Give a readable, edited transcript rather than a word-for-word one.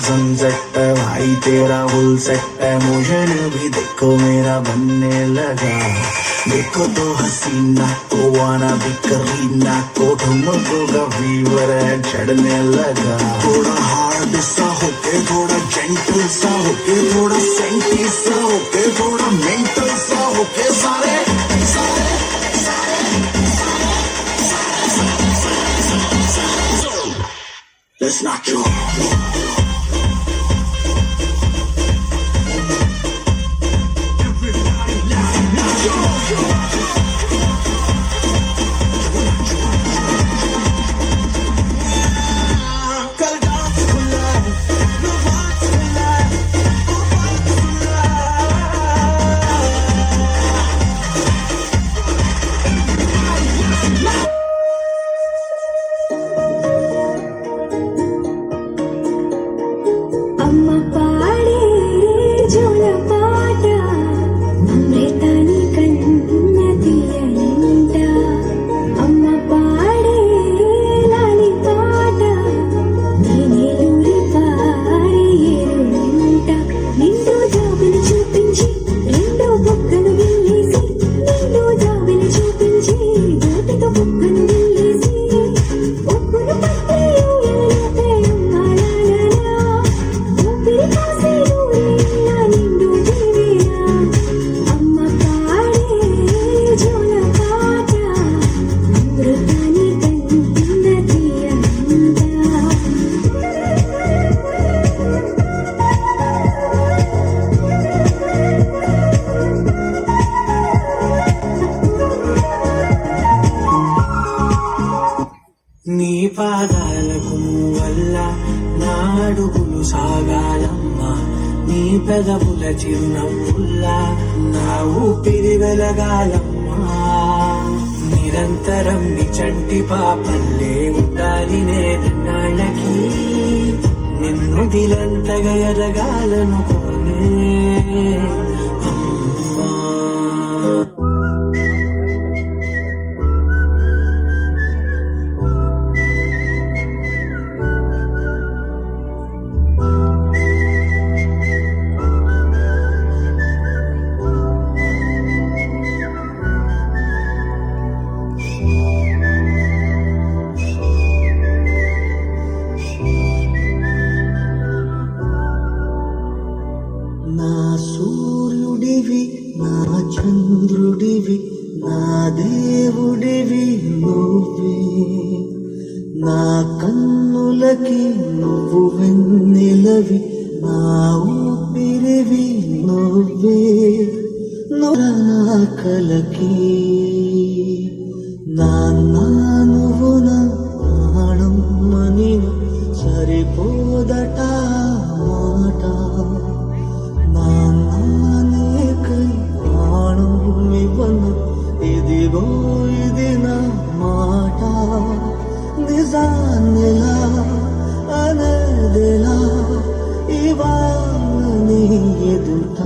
Sunset है भाई तेरा फुल सेट है मोशन भी देखो मेरा बनने लगा देखो तो हसीना तो आना भी करीना को ठुमको का फीवर है चढ़ने लगा थोड़ा हार्ड सा होके थोड़ा जेंटल सा होके थोड़ा सेंटी सा होके थोड़ा मेंटल सा होके सारे Let's not go. నీ పాదాలకు వల్ల నా అడుగులు సాగాలమ్మా నీ పెదవుల చిరునవ్వుల్లా నా ఊపిరి వెలగాలమ్మా నిరంతరం నీ చంటి పాపల్లే ఉండాలి నేనాళ్ళకి నిన్ను దిలంతగా ఎదగాలనుకోనే అమ్మా నా సూర్యుడివి నా చంద్రుడివి నా దేవుడివి నువ్వే నా కన్నులకి నువ్వు వెన్నెలవి నా ఊపిరివి నువ్వే నా కలకి నాన్నా నువ్వు నా ప్రాణం మని సరిపోదట మాట నాన్నకై ప్రాణం ఇవ్వను ఇదిగో ఇది నా మాట నిజాన్నిలా అనేదిలా ఇవాళ నీ ఎదుట